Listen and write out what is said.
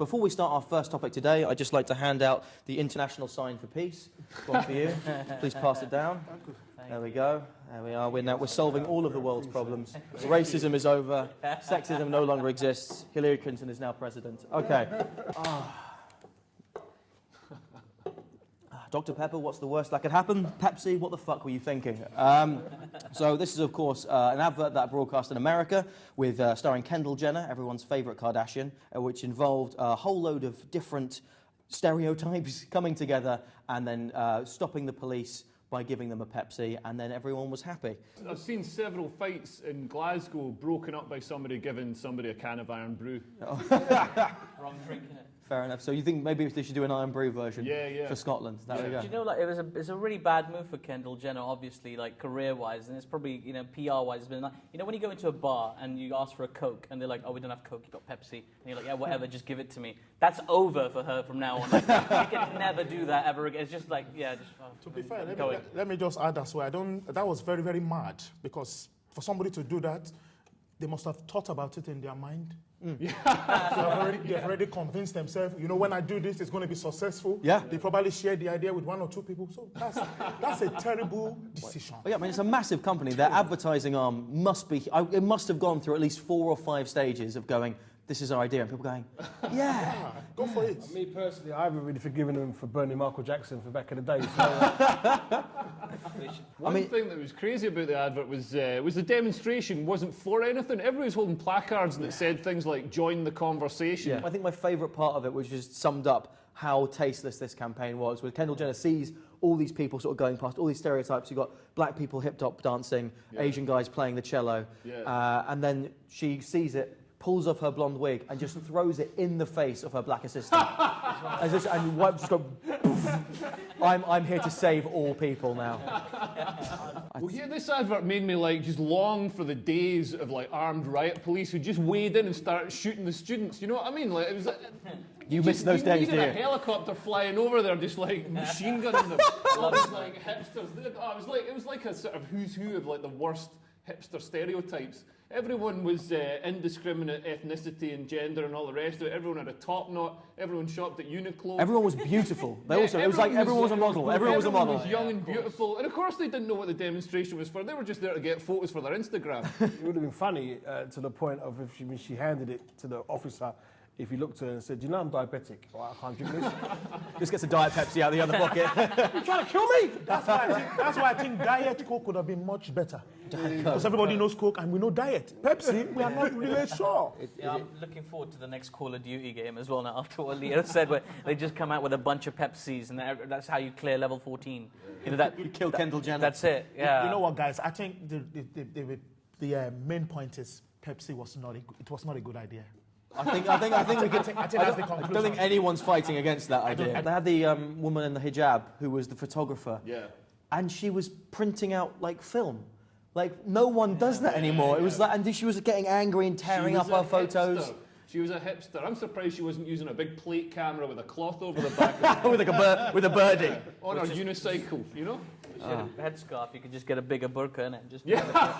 before we start our first topic today, I'd just like to hand out the international sign for peace. One for you. Please pass it down. There we go. There we are. We're solving all of the world's problems. Racism is over. Sexism no longer exists. Hillary Clinton is now president. Okay. Dr. Pepper, what's the worst that could happen? Pepsi, what the fuck were you thinking? So this is, of course, an advert that broadcast in America with starring Kendall Jenner, everyone's favourite Kardashian, which involved a whole load of different stereotypes coming together and then stopping the police by giving them a Pepsi, and then everyone was happy. I've seen several fights in Glasgow broken up by somebody giving somebody a can of Iron Brew. Wrong drink, innit? Fair enough. So you think maybe they should do an Iron Brew version for Scotland? There we go. Do you know, like, it's a really bad move for Kendall Jenner, obviously, like, career-wise, and it's probably, you know, PR-wise, it's been like, you know, when you go into a bar and you ask for a Coke, and they're like, oh, we don't have Coke, you've got Pepsi, and you're like, yeah, whatever, just give it to me. That's over for her from now on. Like, she can never do that ever again. It's just like, yeah, just... To be fair, let me just add as well, that was very, very mad, because for somebody to do that, they must have thought about it in their mind. They've already convinced themselves, you know, when I do this, it's going to be successful. Yeah. They probably shared the idea with one or two people. So that's a terrible decision. Well, yeah, I mean, it's a massive company. Their advertising arm it must have gone through at least 4 or 5 stages of going, this is our idea, and people going, yeah. Go for it. Me personally, I haven't really forgiven them for burning Michael Jackson for back in the day. So, One thing that was crazy about the advert was the demonstration wasn't for anything. Everybody was holding placards that said things like, join the conversation. Yeah. I think my favourite part of it, which just summed up how tasteless this campaign was, where Kendall Jenner sees all these people sort of going past, all these stereotypes. You've got black people hip-hop dancing, Asian guys playing the cello, and then she sees it, pulls off her blonde wig and just throws it in the face of her black assistant. and just go, I'm here to save all people now. Well, yeah, this advert made me like just long for the days of like armed riot police who just wade in and started shooting the students. You know what I mean? Like it was. You miss those days, do you? A helicopter flying over there, just like machine gunning them. All these like hipsters. It was like a sort of who's who of like the worst hipster stereotypes. Everyone was indiscriminate ethnicity and gender and all the rest of it. Everyone had a top knot. Everyone shopped at Uniqlo. Everyone was beautiful. It was like everyone was a model. Everyone was a model. Was young and beautiful. And of course they didn't know what the demonstration was for. They were just there to get photos for their Instagram. it would have been funny to the point of if she handed it to the officer. If he looked at her and said, "Do you know I'm diabetic? Well, I can't drink this." Just gets a Diet Pepsi out of the other pocket. You trying to kill me? That's why I think Diet Coke would have been much better. Because everybody knows Coke and we know Diet. Pepsi, we are not really sure. I'm looking forward to the next Call of Duty game as well now, after what Leo said, where they just come out with a bunch of Pepsis and that's how you clear level 14. You know, you kill Kendall Jenner. That's it, yeah. You know what, guys? I think the main point is Pepsi was not a good idea. I think we could take. I don't think anyone's fighting against that idea. They had the woman in the hijab who was the photographer. Yeah. And she was printing out like film. Like no one does that anymore. It was like, and she was getting angry and tearing up her photos. Hipster. She was a hipster. I'm surprised she wasn't using a big plate camera with a cloth over the back. with a birdie. On her unicycle, you know? If she had a headscarf, you could just get a bigger burqa in it. Just